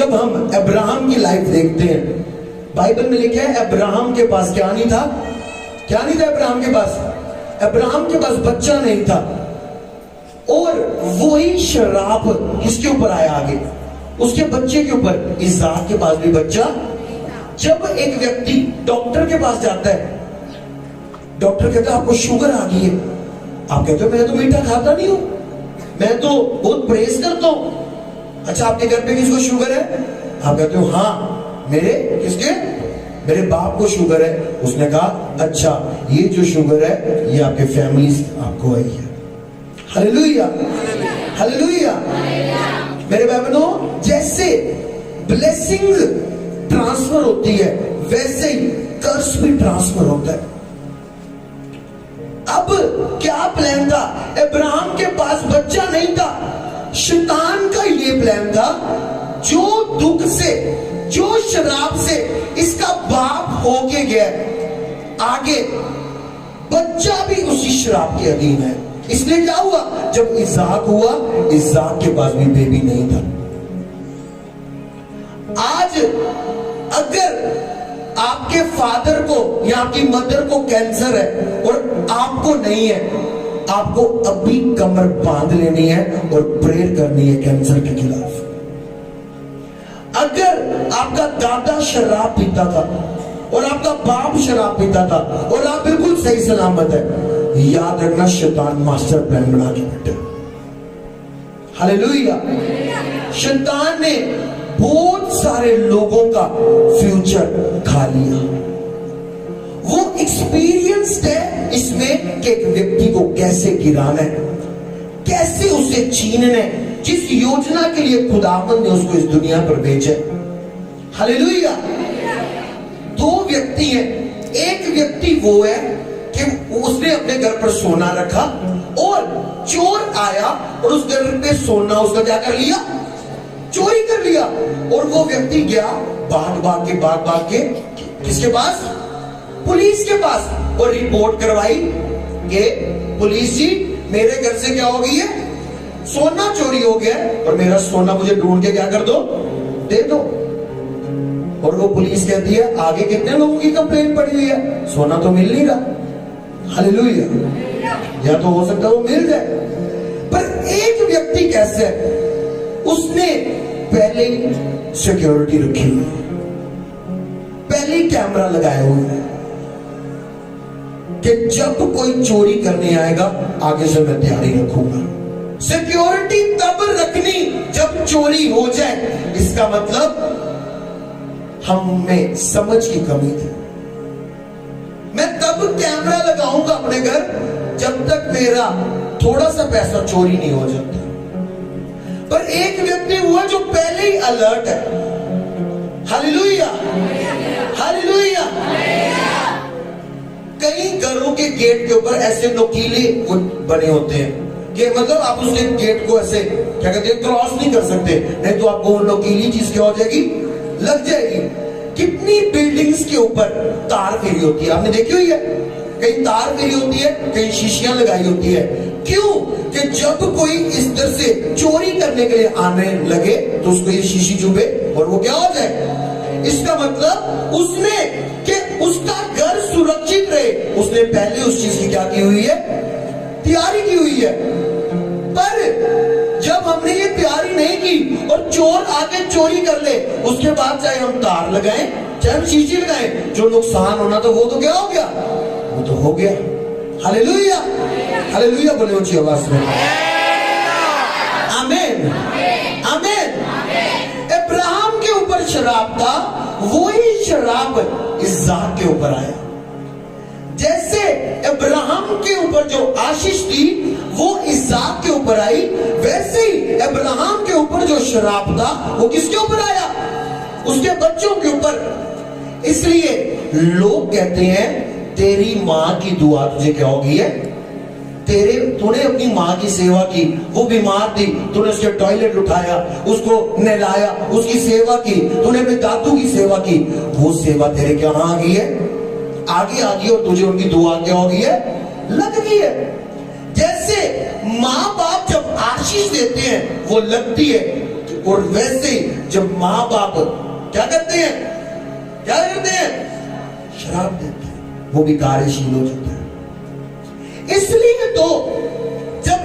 जब हम अब्राहम की लाइफ देखते हैं, बाइबल में लिखा है अब्राहम के पास क्या नहीं था? क्या नहीं था अब्राहम के पास? अब्राहम के पास बच्चा नहीं था। और वही शराब किसके ऊपर आया आगे? उसके बच्चे के ऊपर। इसहाक के पास भी बच्चा। जब एक व्यक्ति डॉक्टर के पास जाता है, डॉक्टर कहता है आपको शुगर आ गई है। आप कहते हो मैं तो मीठा खाता नहीं हूं, मैं तो बहुत परहेज करता हूं। अच्छा आपके घर पे किसको शुगर है? आप कहते हो हाँ मेरे किसके? मेरे बाप को शुगर है। उसने कहा अच्छा ये जो शुगर है ये आपके फैमिली से आपको आई है। Hallelujah, hallelujah. मेरे भाई बहनों, जैसे ब्लेसिंग ट्रांसफर होती है वैसे ही कर्ज भी ट्रांसफर होता है। अब क्या प्लान था? अब्राहम के पास बच्चा नहीं था। शैतान का ये प्लान था, जो दुख से, जो शराब से इसका बाप होके गया, आगे बच्चा भी उसी शराब के अधीन है। इसलिए क्या हुआ? जब इसहाक हुआ, इसहाक के पास भी बेबी नहीं था। आज अगर आपके फादर को या आपकी मदर को कैंसर है और आपको नहीं है, आपको अभी कमर बांध लेनी है और प्रेयर करनी है कैंसर के खिलाफ। अगर आपका दादा शराब पीता था और आपका बाप शराब पीता था और आप बिल्कुल सही सलामत है, याद रखना शैतान मास्टर प्लान बना के बैठे। हालेलुया। शैतान ने बहुत सारे लोगों का फ्यूचर खा लिया। वो एक्सपीरियंस्ड है इसमें कि एक व्यक्ति को कैसे गिराना है, कैसे उसे छीनना है, जिस योजना के लिए खुदावंद ने उसको इस दुनिया पर भेजा। हालेलुया। दो व्यक्ति हैं। एक व्यक्ति वो है कि उसने अपने घर पर सोना रखा और चोर आया और उस घर पे सोना उसका क्या कर लिया? चोरी कर लिया। और वो व्यक्ति गया भाग भाग के किसके पास? पुलिस के पास, और रिपोर्ट करवाई कि पुलिस जी मेरे घर से क्या हो गई है? सोना चोरी हो गया और मेरा सोना मुझे ढूंढ के क्या कर दो, दे दो। और वो पुलिस कहती है आगे कितने लोगों की कंप्लेंट पड़ी हुई है, सोना तो मिल नहीं रहा। हालेलुया। या तो हो सकता है वो मिल जाए, पर एक व्यक्ति कैसे है? उसने पहले सिक्योरिटी रखी हुई है, पहले कैमरा लगाए हुए हैं कि जब कोई चोरी करने आएगा आगे से मैं तैयारी रखूंगा। सिक्योरिटी तब रखनी जब चोरी हो जाए। इसका मतलब हम में समझ की कमी थी। मैं तब कैमरा लगाऊंगा अपने घर जब तक मेरा थोड़ा सा पैसा चोरी नहीं हो जाता। पर एक व्यक्ति हुआ जो पहले ही अलर्ट है। Hallelujah, hallelujah. कई घरों के गेट के ऊपर ऐसे नुकीले बने होते हैं कि मतलब आप उसके गेट को ऐसे क्या कहते हैं, क्रॉस नहीं कर सकते, नहीं तो आपको वो नुकीली चीज क्या हो जाएगी? लग जाएगी। कितनी बिल्डिंग्स के ऊपर तार फेरी होती है, आपने देखी हुई है? कहीं तार फेरी होती है, कहीं शीशियां लगाई होती है। क्यों? कि जब कोई इस तरह से चोरी करने के लिए आने लगे तो उसको ये शीशी चुभे और वो क्या हो जाए। इसका मतलब उसने कि उसका घर सुरक्षित रहे, उसने पहले उस चीज की क्या की हुई है? तैयारी की हुई है। पर जब हमने ये तैयारी नहीं की और चोर आके चोरी कर ले, उसके बाद चाहे हम तार लगाएं चाहे हम शीशी लगाएं, जो नुकसान होना था वो तो क्या हो गया? वो तो हो गया। हालेलुया, हालेलुया बोले ऊंची आवाज में। आमीन, आमीन। अब्राहम के ऊपर शराब था, वही शराब इसहाक के ऊपर आया। जैसे अब्राहम के ऊपर जो आशीष थी वो इसहाक के ऊपर आई, वैसे ही अब्राहम के ऊपर जो शराब था वो किसके ऊपर आया? उसके बच्चों के ऊपर। इसलिए लोग कहते हैं तेरी मां की दुआ तुझे क्या हो गई है? तूने अपनी माँ की सेवा की, वो बीमार थी, तूने उसके टॉयलेट उठाया, उसको नहलाया, उसकी सेवा की, तूने अपने दादू की सेवा की, वो सेवा तेरे क्या आ गई है? आगे आ गई और तुझे उनकी दुआ क्या हो गई है? लग गई है। जैसे माँ बाप जब आशीष देते हैं वो लगती है, और वैसे जब माँ बाप क्या करते हैं, क्या करते हैं, शराब देते हैं, वो भी कार्यशील हो जाता है। इसलिए तो जब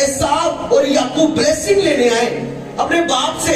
एसाव और याकूब ब्लेसिंग लेने आए अपने बाप से,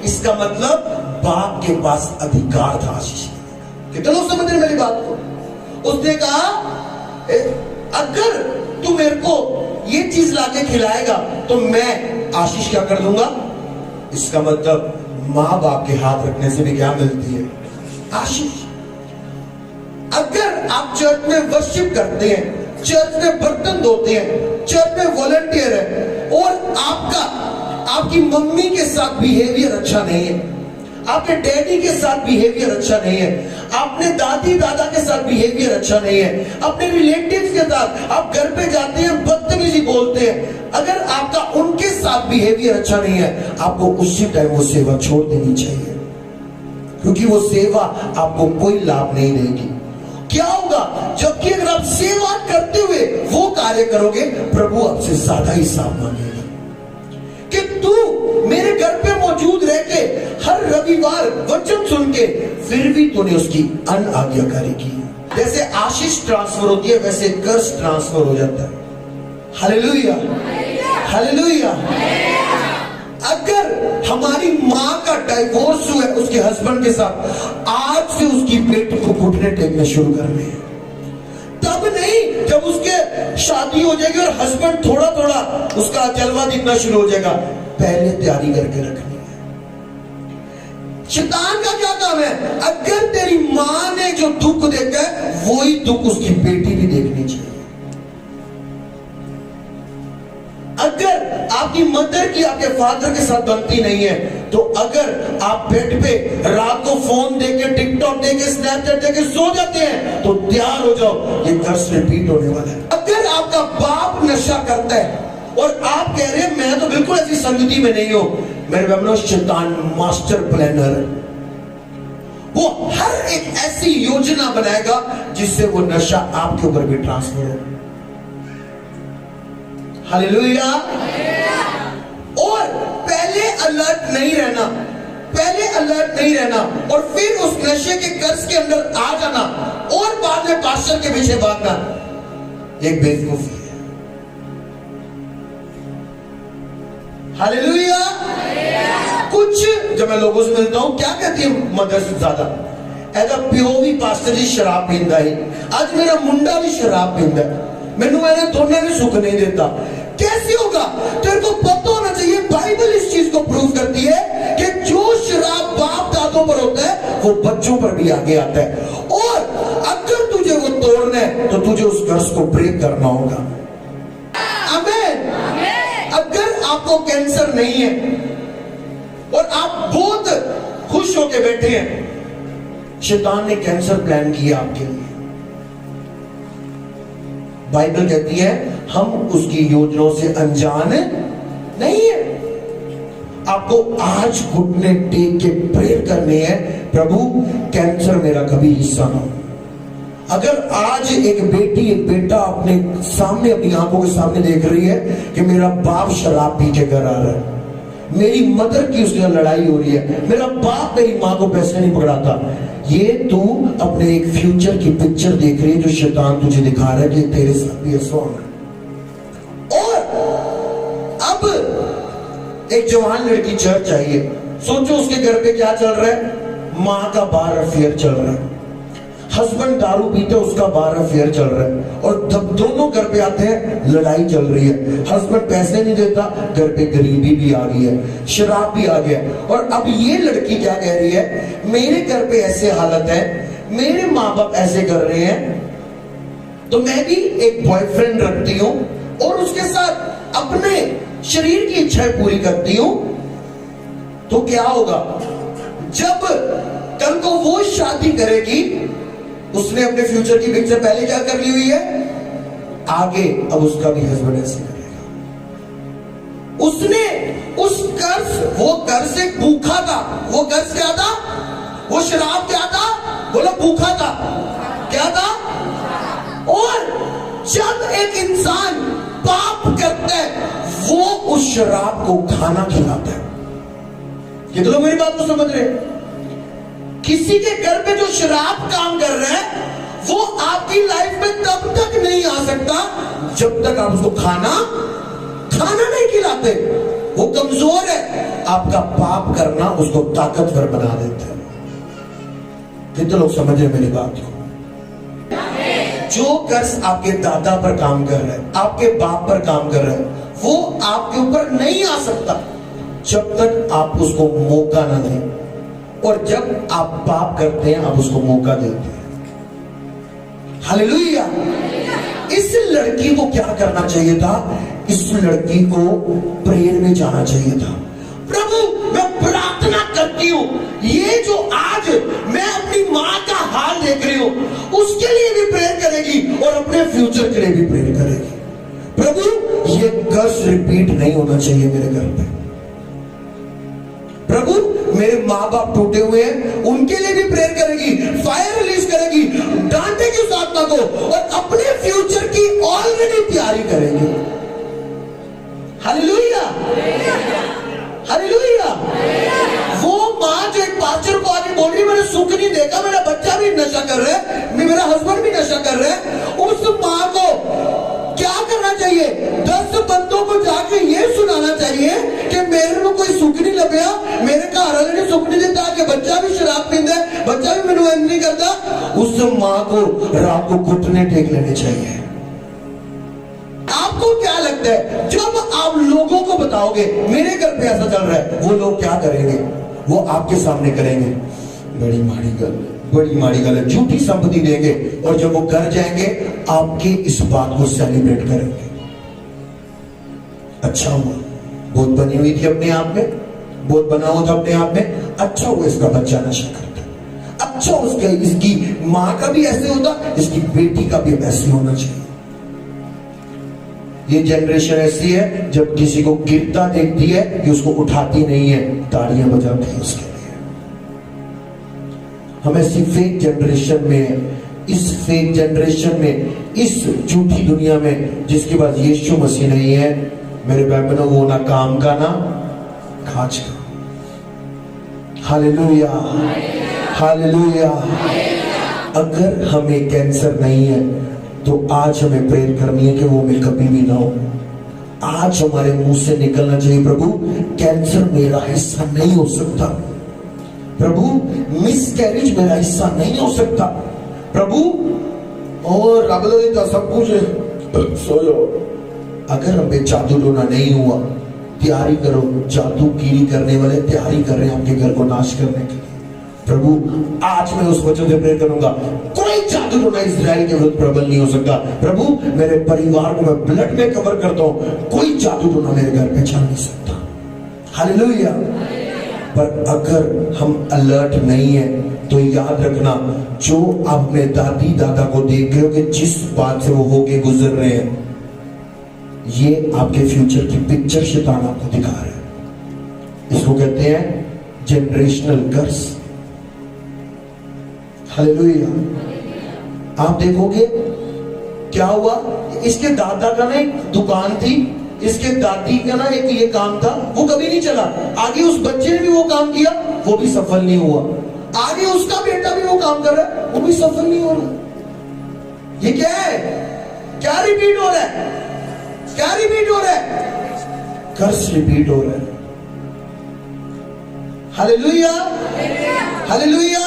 इसका मतलब बाप के पास अधिकार था आशीष लेने का। कितने लोग समझ रहे मेरी बात को? उसने कहा अगर तू मेरे को ये चीज लाके खिलाएगा तो मैं आशीष क्या कर दूंगा। इसका मतलब माँ बाप के हाथ रखने से भी क्या मिलती है, आशीष। अगर आप चर्च में वर्शिप करते हैं, चर्च में बर्तन धोते हैं, चर्च में वॉलंटियर है और आपकी मम्मी के साथ बिहेवियर अच्छा नहीं है, आपके डैडी के साथ बिहेवियर अच्छा नहीं है, अपने दादी दादा के साथ बिहेवियर अच्छा नहीं है, अपने रिलेटिव्स के साथ आप घर पे जाते हैं बदतमीजी बोलते हैं, अगर आपका उनके साथ बिहेवियर अच्छा नहीं है, आपको उसी टाइम वो सेवा छोड़ देनी चाहिए, क्योंकि वो सेवा आपको कोई लाभ नहीं देगी। क्या होगा, जबकि अगर आप सेवा करते हुए वो कार्य करोगे, प्रभु आपसे ज्यादा हिसाब मांगेगा। कि तू मेरे घर पे मौजूद रह के हर रविवार वचन सुन के फिर भी तूने उसकी अनआज्ञाकारी की। जैसे आशीष ट्रांसफर होती है वैसे कर्ज ट्रांसफर हो जाता है। Hallelujah, hallelujah. अगर हमारी माँ का डाइवोर्स हुआ है उसके हस्बैंड के साथ, आज से उसकी बेटी को घुटने टेकने शुरू करने हैं। तब नहीं जब उसके शादी हो जाएगी और हस्बैंड थोड़ा थोड़ा उसका जलवा दिखना शुरू हो जाएगा, पहले तैयारी करके रखनी है। शैतान का क्या काम है, अगर तेरी माँ ने जो दुख देखा है वही दुख उसकी बेटी भी देखनी चाहिए। अगर आपकी मदर की आपके फादर के साथ बनती नहीं है, तो अगर आप बेड पे रात को फोन देके, टिकटॉक देके, स्नैपचैट देके सो जाते हैं, तो तैयार हो जाओ, ये कर्ज रिपीट होने वाला है। अगर आपका बाप नशा करता है और आप कह रहे हैं मैं तो बिल्कुल ऐसी संगति में नहीं हूं, मेरे बहनों, शैतान मास्टर प्लानर है। वो हर एक ऐसी योजना बनाएगा जिससे वो नशा आपके ऊपर भी ट्रांसफर हो। हालेलुया। और पहले अलर्ट नहीं रहना, पहले अलर्ट नहीं रहना और फिर उस नशे के कर्ज के अंदर आ जाना और बाद में पास्टर के पीछे भागना, एक बेवकूफी है। हालेलुया। कुछ जब मैं लोगों से मिलता हूं, क्या कहती है मदर ज्यादा, एज अ प्योवी पास्टर जी शराब पींदा है, आज मेरा मुंडा भी शराब पींदा है, मैनू मैंने दोनों भी सुख नहीं देता। कैसे होगा, तेरे को पता होना चाहिए, बाइबल इस चीज को प्रूव करती है कि जो शराब बाप दादों पर होता है वो बच्चों पर भी आगे आता है। और अगर तुझे वो तोड़ना है तो तुझे उस कर्ज को ब्रेक करना होगा। आमीन। अगर आपको कैंसर नहीं है और आप बहुत खुश होकर बैठे हैं, शैतान ने कैंसर प्लान किया आपके लिए। बाइबल कहती है हम उसकी योजनाओं से अनजान नहीं है। आपको आज घुटने टेक के प्रेयर करने हैं, प्रभु कैंसर मेरा कभी हिस्सा ना हो। अगर आज एक बेटी एक बेटा अपने सामने, अपनी आंखों के सामने देख रही है कि मेरा बाप शराब पी के घर आ रहा है, मेरी मदर की उसके लड़ाई हो रही है, मेरा बाप मेरी माँ को पैसे नहीं पकड़ाता, ये तू अपने एक फ्यूचर की पिक्चर देख रही है जो शैतान तुझे दिखा रहा है कि तेरे साथ भी ऐसा होना। और अब एक जवान लड़की चर्च आई है, सोचो उसके घर पे क्या चल रहा है, माँ का बार अफेयर चल रहा है, हस्बैंड दारू पीते उसका बार अफेयर चल रहा है, और जब दोनों घर पे आते हैं लड़ाई चल रही है, हस्बैंड पैसे नहीं देता, घर पे गरीबी भी आ गई है, शराब भी आ गया। और अब ये लड़की क्या कह रही है, मेरे घर पे ऐसे हालत है, मेरे माँ बाप ऐसे कर रहे हैं, तो मैं भी एक बॉयफ्रेंड रखती हूँ और उसके साथ अपने शरीर की इच्छाएं पूरी करती हूँ। तो क्या होगा, जब कल को वो शादी करेगी, उसने अपने फ्यूचर की पिक्चर पहले क्या कर ली हुई है, आगे अब उसका भी हस्बैंड ऐसे करेगा। उसने उस कर्ज, वो कर्ज से भूखा था, वो कर्ज क्या था, वो शराब क्या था, बोलो भूखा था, क्या था। और जब एक इंसान पाप करता है वो उस शराब को खाना खिलाता है, कितने लोग मेरी बात को समझ रहे हैं? किसी के घर पे जो शराब काम कर रहा है वो आपकी लाइफ में तब तक नहीं आ सकता जब तक आप उसको खाना नहीं खिलाते। वो कमजोर है, आपका पाप करना उसको ताकतवर बना देता है। कितने लोग समझ रहे मेरी बात को? जो कर्ज आपके दादा पर काम कर रहा है, आपके बाप पर काम कर रहा है, वो आपके ऊपर नहीं आ सकता जब तक आप उसको मौका ना दें। और जब आप पाप करते हैं आप उसको मौका देते हैं। हालेलुया। इस लड़की को क्या करना चाहिए था? इस लड़की को प्रेयर में जाना चाहिए था। प्रभु मैं प्रार्थना करती हूं, ये जो आज मैं अपनी मां का हाल देख रही हूं उसके लिए भी प्रेयर करेगी और अपने फ्यूचर के लिए भी प्रेयर करेगी। प्रभु ये कर्ज रिपीट नहीं होना चाहिए मेरे घर पे। प्रभु मेरे माँ बाप टूटे हुए हैं उनके लिए भी प्रेयर करेगी, फायर रिलीज करेगी, डांटेगी उस आत्मा को और अपने फ्यूचर की ऑलरेडी तैयारी करेगी। Hallelujah, hallelujah. वो माँ जो एक पास्टर को आके बोल रही मैंने सुख नहीं देखा, मेरा बच्चा भी नशा कर रहा है, मेरा हस्बैंड भी नशा कर रहा है, उस माँ को क्या करना चाहिए? 10 बंदों को जाके ये सुनाना चाहिए कि मेरे को कोई सुख नहीं लभ्या, मेरे घर वाले ने सुख नहीं देता, कि बच्चा भी शराब पींदा है, बच्चा भी मैनू एम नहीं करता। उस माँ को रात को घुटने टेक लेने चाहिए। आपको क्या लगता है जब आप लोगों को बताओगे मेरे घर पे ऐसा चल रहा है, वो लोग क्या करेंगे? वो आपके सामने करेंगे बड़ी माड़ी गल, बड़ी माड़ी गल है, झूठी संपत्ति देंगे और जब वो घर जाएंगे आपके इस बात को सेलिब्रेट करेंगे। अच्छा हुआ, बहुत बनी हुई थी अपने आप में, बहुत बना हुआ था अपने आप में, अच्छा हुआ इसका बच्चा नशा करता, अच्छा उसके इसकी माँ का भी ऐसे होता, इसकी बेटी का भी वैसे होना चाहिए। ये जनरेशन ऐसी है जब किसी को गिरता देखती है कि उसको उठाती नहीं है, तालियां बजाती है उसके लिए। हम ऐसी फेक जनरेशन में, इस फेक जनरेशन में, इस झूठी दुनिया में जिसके पास यीशु मसीह नहीं है, मेरे बहनों, वो ना काम का ना काज का। Hallelujah, hallelujah. अगर हमें कैंसर नहीं है तो आज हमें प्रेयर करनी है कि वो हमें कभी भी ना हो। आज हमारे मुंह से निकलना चाहिए, प्रभु कैंसर मेरा हिस्सा नहीं हो सकता, प्रभु मिसकैरेज मेरा हिस्सा नहीं हो सकता, प्रभु और रब दा सब कुछ सोयो। अगर हमें जादू टोना नहीं हुआ, तैयारी करो, जादूगिरी करने वाले तैयारी कर रहे हैं आपके घर को नाश करने के लिए। प्रभु आज मैं उस वचन से प्रेयर करूंगा, कोई जादू टोना इस्राएल के विरुद्ध प्रबल नहीं हो सकता। प्रभु मेरे परिवार को मैं ब्लड में कवर करता हूं, कोई जादू टोना मेरे घर पे चल नहीं सकता। हालेलुया। पर अगर हम अलर्ट नहीं है तो याद रखना, जो आप अपने दादी दादा को देख रहे हो कि जिस बात से वो होके गुजर रहे हैं, ये आपके फ्यूचर की पिक्चर शैतान आपको दिखा रहा है। इसको कहते हैं जनरेशनल कर्स। हालेलुया। आप देखोगे क्या हुआ, इसके दादा का ना एक दुकान थी, इसके दादी का ना एक ये काम था, वो कभी नहीं चला। आगे उस बच्चे ने भी वो काम किया, वो भी सफल नहीं हुआ। आगे उसका बेटा भी वो काम कर रहा है, वो भी सफल नहीं हो रहा। ये क्या है? क्या रिपीट हो रहा है? क्या रिपीट हो रहा है? कर्स रिपीट हो रहा है। Hallelujah, hallelujah.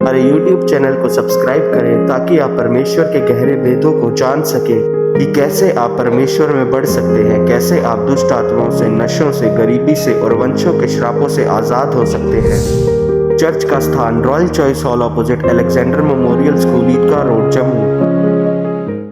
हमारे YouTube चैनल को सब्सक्राइब करें ताकि आप परमेश्वर के गहरे भेदों को जान सकें कि कैसे आप परमेश्वर में बढ़ सकते हैं, कैसे आप दुष्ट आत्माओं से, नशों से, गरीबी से और वंशों के श्रापों से आज़ाद हो सकते हैं। चर्च का स्थान Royal Choice Hall opposite Alexander Memorial School, Idgah Road, Jammu.